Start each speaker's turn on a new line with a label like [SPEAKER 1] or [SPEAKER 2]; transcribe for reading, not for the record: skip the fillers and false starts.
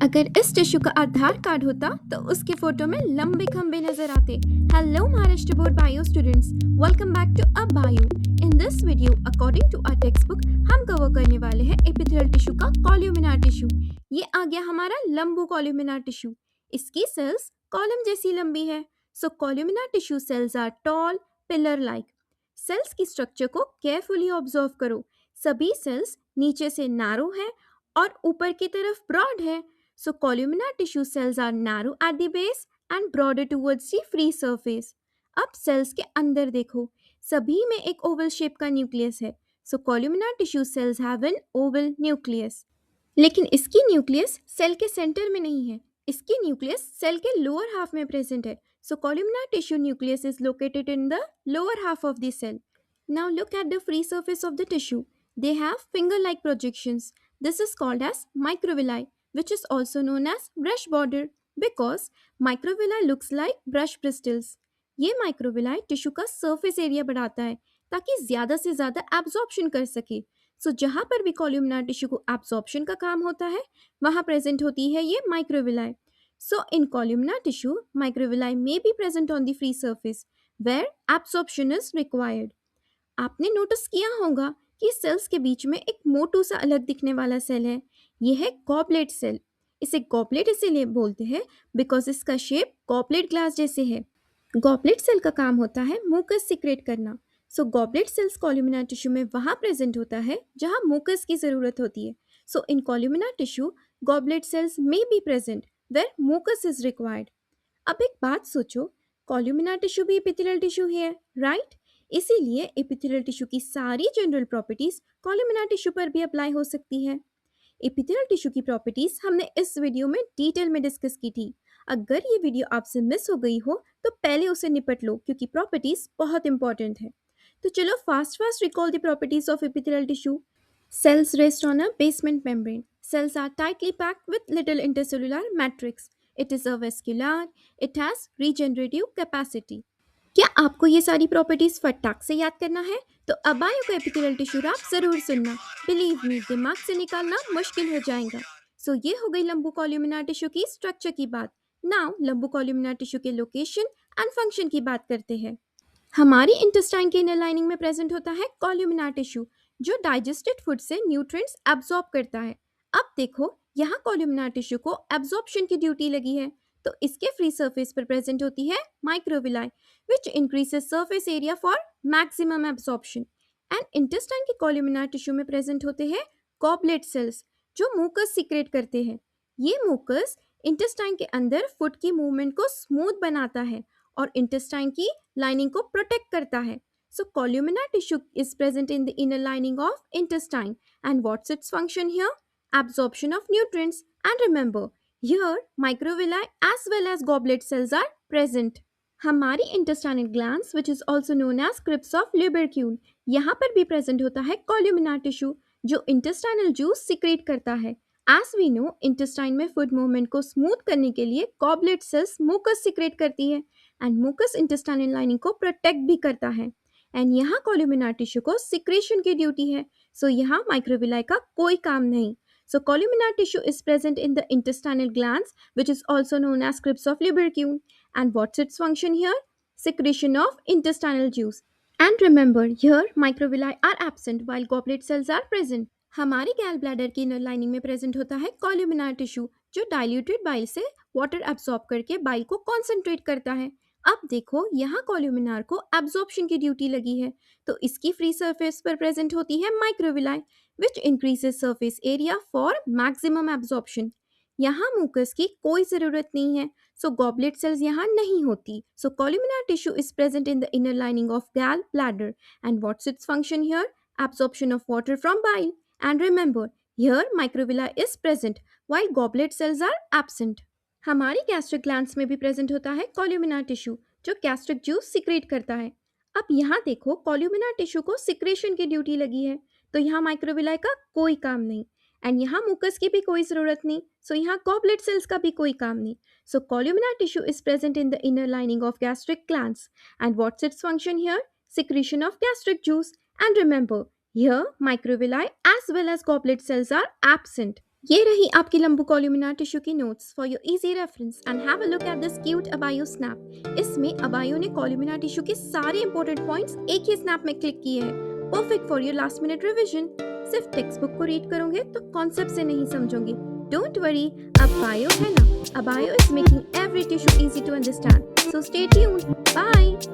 [SPEAKER 1] अगर इस टिश्यू का आधार कार्ड होता तो उसके फोटो में लंबे खंबे नजर आते। Hello Maharashtra board bio students, welcome back to अब bio. In this video according to our textbook हम कवर करने वाले हैं एपिथेलियल टिश्यू का कॉल्यूमिनार टिश्यू। ये आ गया हमारा लंबू कॉल्यूमिनार टिश्यू। इसकी सेल्स कॉलम जैसी लंबी है। So columnar tissue cells are tall pillar like. Cells की स्ट्रक्चर को केयरफुली ऑब्जर्व करो। सभी सेल्स नीचे से नैरो है और ऊपर की तरफ ब्रॉड है। So columnar tissue cells are narrow at the base and broader towards the free surface. अब सेल्स के अंदर देखो, सभी में एक ओवल शेप का न्यूक्लियस है। So columnar tissue cells have an oval nucleus. लेकिन इसकी न्यूक्लियस सेल के सेंटर में नहीं है, इसकी न्यूक्लियस सेल के लोअर हाफ में प्रेजेंट है। So columnar tissue nucleus is located in the lower half of the cell. Now look at the free surface of the tissue. They have finger-like projections. This is called as microvilli, which is also known as brush border because microvilli looks like brush bristles. ये microvilli tissue का surface area बढ़ाता है ताकि ज़्यादा से ज़्यादा absorption कर सके। सो जहाँ पर भी कॉल्यूमिनार टिश्यू को एब्जॉर्प्शन का काम होता है वहाँ प्रेजेंट होती है ये microvilli. So in columnar tissue, microvilli may be present on the free surface where absorption is required. आपने नोटिस किया होगा कि सेल्स के बीच में एक मोटू सा अलग दिखने वाला सेल है। ये है गॉबलेट सेल। इसे गॉबलेट इसीलिए बोलते हैं बिकॉज इसका शेप गॉबलेट ग्लास जैसे है। गॉबलेट सेल का काम होता है मुकस सिक्रेट करना। सो गॉबलेट सेल्स कॉल्यूमिनार टिश्यू में वहाँ प्रेजेंट होता है जहाँ मुकस की ज़रूरत होती है। So in columnar tissue goblet cells में be present where mucus is required. अब एक बात सोचो, कॉल्यूमिनार टिश्यू भी एपिथेलियल टिश्यू है, राइट? इसीलिए एपिथेलियल टिश्यू की सारी जनरल प्रॉपर्टीज कॉल्यूमिनार टिश्यू पर भी अप्लाई हो सकती है। एपिथेलियल टिश्यू की प्रॉपर्टीज हमने इस वीडियो में डिटेल में डिस्कस की थी। अगर ये वीडियो आपसे मिस हो गई हो तो पहले उसे निपट लो क्योंकि प्रॉपर्टीज बहुत इंपॉर्टेंट है। तो चलो fast recall the properties of epithelial tissue. Cells rest on a basement membrane. Cells are tightly packed with little intercellular matrix. It is avascular. It has regenerative capacity. क्या आपको ये सारी प्रॉपर्टीज फटाक से याद करना है? तो अबायो का एपिथेलियल टिश्यू आप जरूर सुनना। बिलीव मी, दिमाग से निकालना मुश्किल हो जाएगा। सो ये हो गई लंबू कॉल्यूमिनार टिश्यू की स्ट्रक्चर की बात। नाउ लंबू कॉल्यूमिनार टिश्यू के लोकेशन एंड फंक्शन की बात करते हैं। हमारी इंटेस्टाइन के इनर लाइनिंग में प्रेजेंट होता है कॉल्यूमिनार टिश्यू जो डाइजेस्टेड फूड से न्यूट्रिएंट्स एब्जॉर्ब करता है। अब देखो, यहाँ कॉल्यूमिनार टिश्यू को एब्जॉर्प्शन की ड्यूटी लगी है तो इसके फ्री सरफेस पर प्रेजेंट होती है microvilli which increases surface area for maximum absorption. And intestine के कॉल्यूमिनार टिश्यू में प्रेजेंट होते हैं गॉबलेट सेल्स जो मुकस सीक्रेट करते हैं। ये मुकस इंटेस्टाइन के अंदर फूड की मूवमेंट को स्मूथ बनाता है और इंटेस्टाइन की लाइनिंग को प्रोटेक्ट करता है। So columnar tissue is present in the inner lining of intestine. And what's its function here? Absorption of nutrients. And remember, here microvilli as well as goblet cells are present. हमारी intestinal glands which is also known as crypts of Lieberkühn, यहाँ पर भी present होता है columnar tissue जो intestinal juice secrete करता है। As we know, intestine में food movement को smooth करने के लिए goblet cells mucus secrete करती है and mucus intestinal lining को protect भी करता है। एंड यहाँ कॉल्यूमिनार टिश्यू को सिक्रेशन की ड्यूटी है। सो यहाँ माइक्रोविलाई का कोई काम नहीं। So columnar tissue is present in the intestinal glands which is also known as crypts of Lieberkuhn. And what's its function here? Secretion of intestinal juice. And remember, here microvilli are absent while goblet cells are present. हमारी gall bladder की inner lining में present होता है columnar tissue जो diluted bile से water absorb करके bile को concentrate करता है। अब देखो, यहाँ कॉल्यूमिनार को एब्जॉर्प्शन की ड्यूटी लगी है तो इसकी फ्री सरफेस पर प्रेजेंट होती है microvilli which increases surface area for maximum absorption. यहाँ मुकस की कोई ज़रूरत नहीं है सो गॉबलेट सेल्स यहाँ नहीं होती। So columnar tissue is present in the inner lining of gall bladder and what's its function here? Absorption of water from bile. And remember, here microvilli is present while goblet cells are absent. हमारी gastric glands में भी present होता है columnar tissue जो gastric juice secrete करता है। अब यहाँ देखो, कॉल्यूमिनार टिश्यू को सिक्रेशन की ड्यूटी लगी है तो यहाँ माइक्रोविलाई का कोई काम नहीं एंड यहाँ मुकस की भी कोई ज़रूरत नहीं। सो यहाँ गॉबलेट सेल्स का भी कोई काम नहीं। So columnar tissue is present in the inner lining of gastric glands and what's its function here? Secretion of gastric juice. And remember, here microvilli as well as goblet cells are absent. ये रही आपकी लंबू columnar tissue की notes for your easy reference and have a look at this cute अबायो snap. इसमें अबायो ने कॉल्यूमिनार tissue के सारे इंपॉर्टेंट पॉइंट्स एक ही स्नैप में क्लिक किए हैं। Perfect for your last minute revision. सिर्फ टेक्स्ट बुक को रीड करोगे तो कॉन्सेप्ट से नहीं समझोगे। डोंट वरी, अब बायो है ना। अबायो is making every tissue easy to understand, so stay tuned. Bye.